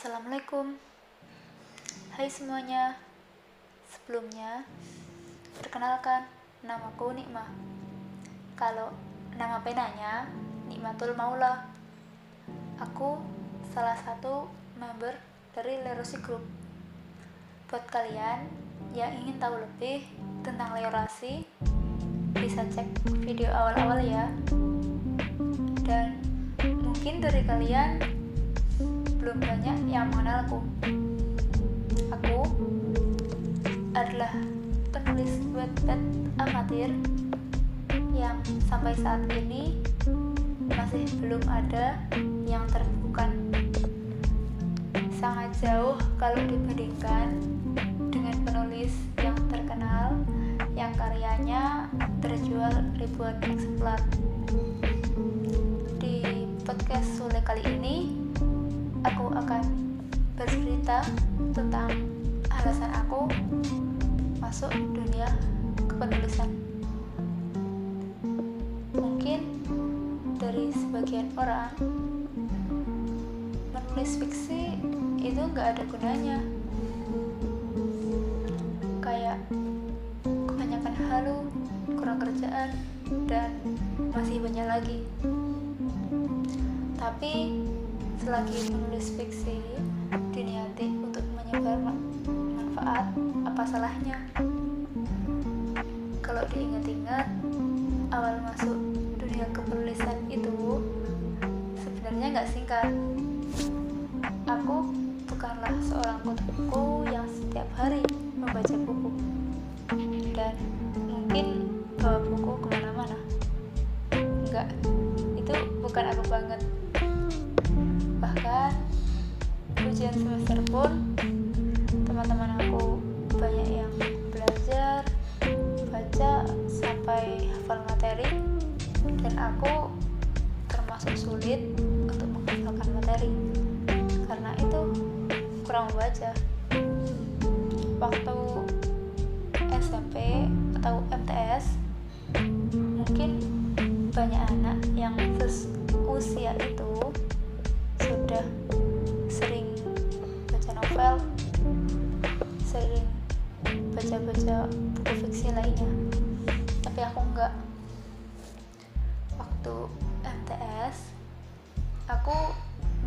Assalamualaikum. Hai semuanya. Sebelumnya, perkenalkan, namaku Nikmah. Kalau nama penanya, Nikmatul Maula. Aku salah satu member dari Lerosi Group. Buat kalian yang ingin tahu lebih tentang Lerosi, bisa cek video awal-awal ya. Dan mungkin dari kalian belum banyak yang mengenalku. Aku adalah penulis Wattpad amatir yang sampai saat ini masih belum ada yang terbukukan. Sangat jauh kalau dibandingkan dengan penulis yang terkenal yang karyanya terjual ribuan eksemplar. Di podcast Sule kali ini aku akan bercerita tentang alasan aku masuk dunia kepenulisan. Mungkin dari sebagian orang, menulis fiksi itu gak ada gunanya. Kayak kebanyakan halu, kurang kerjaan, dan masih banyak lagi. Tapi selagi menulis fiksi diniati untuk menyebar manfaat, apa salahnya? Kalau diingat-ingat, awal masuk dunia kepenulisan itu sebenarnya nggak singkat. Aku bukanlah seorang kutu yang setiap hari membaca buku dan mungkin bawa buku kemana-mana. Enggak, itu bukan aku banget. Bahkan ujian semester pun teman-teman aku banyak yang belajar, baca sampai hafal materi, dan aku termasuk sulit untuk menghafalkan materi karena itu kurang membaca. Waktu SMP atau MTS, mungkin banyak anak yang usia itu sudah sering baca novel, sering baca-baca buku fiksi lainnya, tapi aku enggak. Waktu MTS aku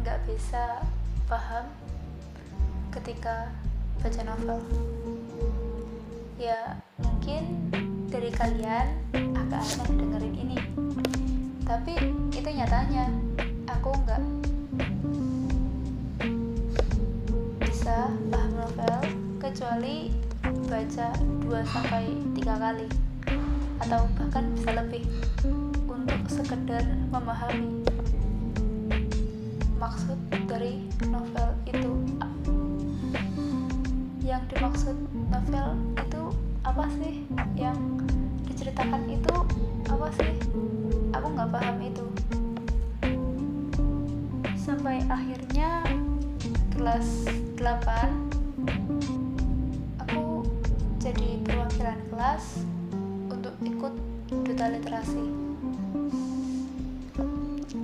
enggak bisa paham ketika baca novel. Ya mungkin dari kalian agak aneh dengerin ini, tapi itu nyatanya aku enggak bisa paham novel kecuali baca 2-3 kali atau bahkan bisa lebih untuk sekedar memahami maksud dari novel itu. Yang dimaksud novel itu apa sih? Yang diceritakan itu apa sih? Aku nggak paham itu. Sampai akhirnya kelas 8 aku jadi perwakilan kelas untuk ikut duta literasi.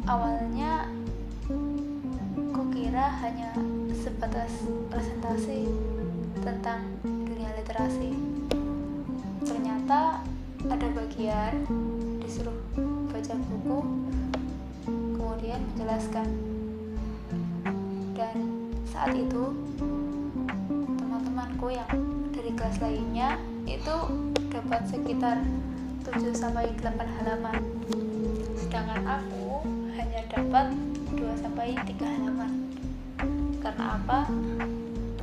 Awalnya kukira hanya sebatas presentasi tentang dunia literasi. Ternyata ada bagian disuruh baca buku, kemudian menjelaskan. Dan saat itu teman-temanku yang dari kelas lainnya itu dapat sekitar 7-8 halaman, sedangkan aku hanya dapat 2-3 halaman. Karena apa?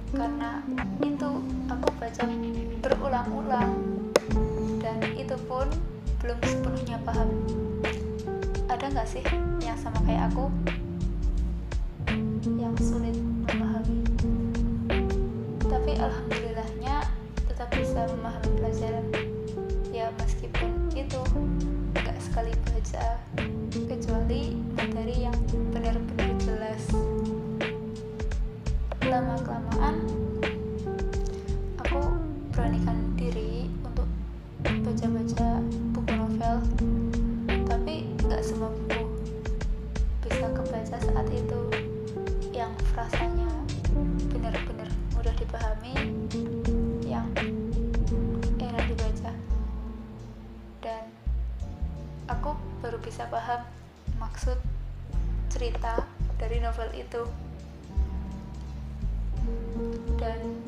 Karena itu aku baca berulang-ulang dan itu pun belum sepenuhnya paham. Ada gak sih yang sama kayak aku, yang sulit memahami? Tapi alhamdulillahnya tetap bisa memahami pelajaran. Ya meskipun itu gak sekali baca, kecuali materi yang benar-benar jelas. Lama-kelamaan aku beranikan diri untuk baca-baca buku novel, tapi gak semua buku bisa kebaca saat itu. Yang frasanya dipahami, yang enak dibaca. Dan aku baru bisa paham maksud cerita dari novel itu. Dan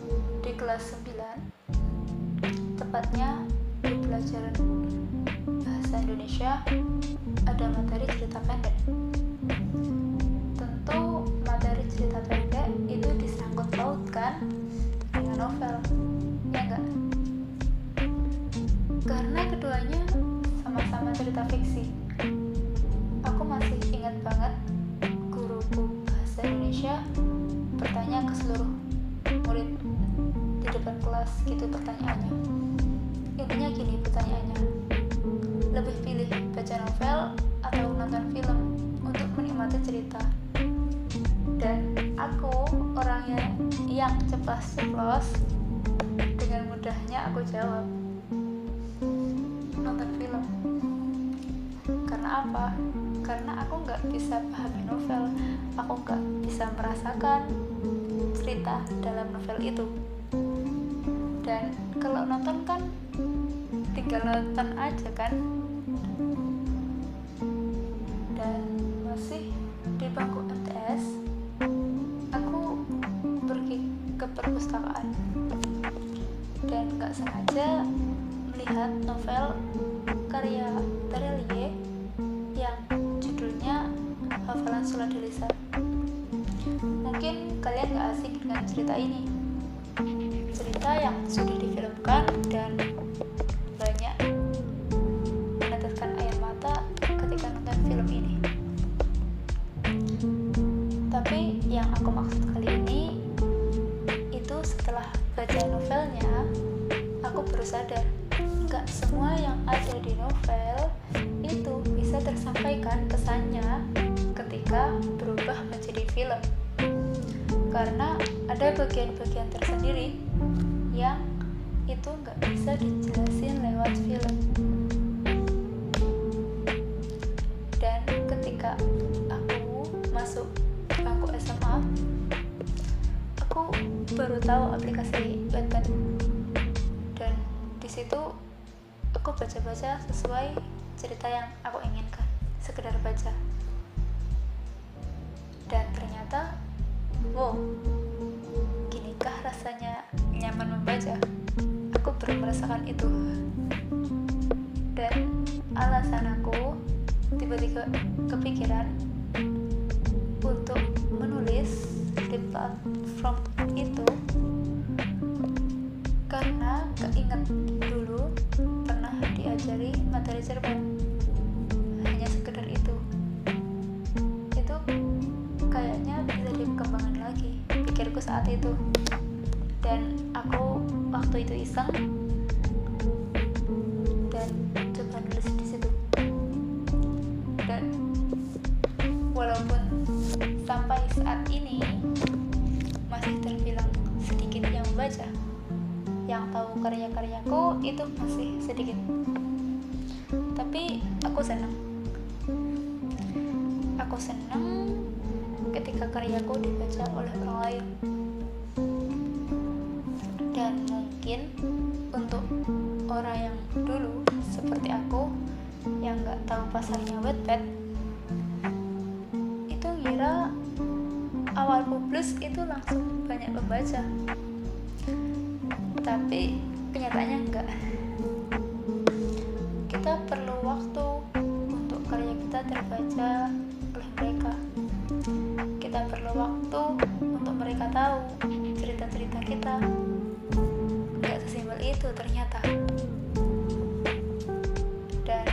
di kelas 9, tepatnya di pelajaran bahasa Indonesia, ada materi cerita pendek. Tentu materi cerita pendek itu disangkut pautkan dengan novel, ya enggak? Karena keduanya sama-sama cerita fiksi. Aku masih ingat banget guruku bahasa Indonesia bertanya ke seluruh murid di depan kelas gitu pertanyaannya. Intinya gini pertanyaannya, lebih pilih baca novel atau nonton film untuk menikmati cerita? Dan aku orangnya yang ceplas-ceplos, dengan mudahnya aku jawab nonton film. Karena apa? Karena aku nggak bisa pahami novel, aku nggak bisa merasakan cerita dalam novel itu. Dan kalau nonton kan tinggal nonton aja kan. Dan masih di bangku MTS, aku pergi ke perpustakaan dan nggak sengaja melihat novel karya Terelie yang judulnya Hafalan Surat Lisan. Mungkin kalian gak asing dengan cerita ini, cerita yang sudah difilmkan dan banyak meneteskan air mata ketika nonton film ini. Tapi yang aku maksud kali ini itu setelah baca novelnya, aku baru sadar gak semua yang ada di novel itu bisa tersampaikan pesannya ketika berubah menjadi film. Karena ada bagian-bagian tersendiri yang itu gak bisa dijelasin lewat film. Dan ketika aku masuk bangku SMA, aku baru tahu aplikasi Wattpad. Dan di situ aku baca-baca sesuai cerita yang aku inginkan, sekedar baca. Dan ternyata, wow, ginikah rasanya nyaman membaca? Aku baru merasakan itu. Dan alasan aku tiba-tiba kepikiran untuk menulis di platform itu karena keinget dulu pernah diajari materi cerpen. Hanya sekedar itu kayaknya bisa dikembangin lagi, pikirku saat itu. Dan aku waktu itu iseng dan coba nulis di situ. Dan walaupun sampai saat ini masih terbilang sedikit yang membaca, yang tahu karya-karyaku itu masih sedikit, tapi aku senang ketika karyaku dibaca oleh orang lain. Dan mungkin untuk orang yang dulu seperti aku yang gak tahu pasarnya Wattpad, itu ngira awal publish itu langsung banyak pembaca, tapi kenyataannya enggak. Kita perlu waktu untuk karya kita terbaca oleh mereka. Kita perlu waktu untuk mereka tahu cerita-cerita kita. Gak sesimpel itu ternyata. Dan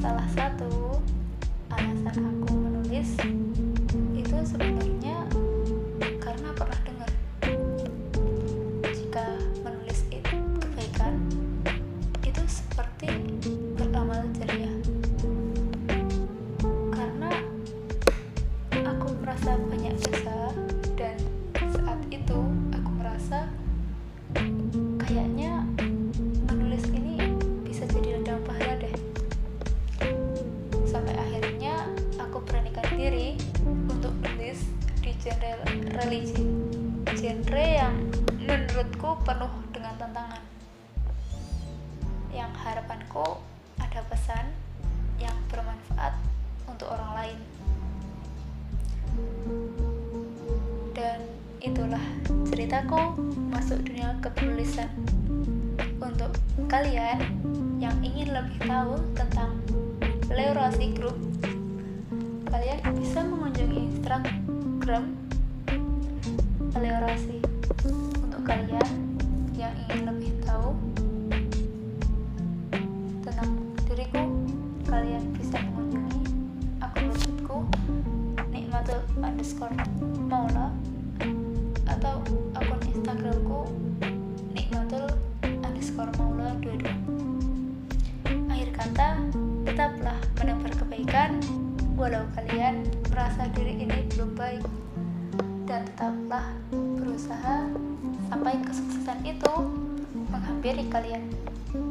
salah satu alasan aku menulis itu sebenarnya karena pernah dengar jika menulis itu kebaikan itu seperti beramal jariah. Karena aku merasa banyak dosa, dan saat itu aku merasa kayaknya menulis ini bisa jadi ladang pahala deh. Sampai akhirnya aku beranikan diri untuk nulis di genre religi. genre yang menurutku penuh dengan tantangan, yang harapanku ada pesan yang bermanfaat untuk orang lain. Dan itulah ceritaku masuk dunia kepenulisan. Untuk kalian yang ingin lebih tahu tentang Leorasi Group, kalian bisa mengunjungi Instagram Leorasi. Untuk kalian yang ingin lebih tahu tentang diriku, kalian bisa mengunjungi akun websiteku nikmatul_maula atau akun Instagramku nikmatul_maula22. Akhir kata, tetaplah menebar kebaikan walau kalian merasa diri ini belum baik, dan tetaplah berusaha sampai kesuksesan itu menghampiri kalian.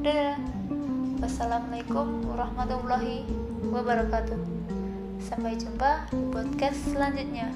Dadah. Wassalamualaikum warahmatullahi wabarakatuh. Sampai jumpa di podcast selanjutnya.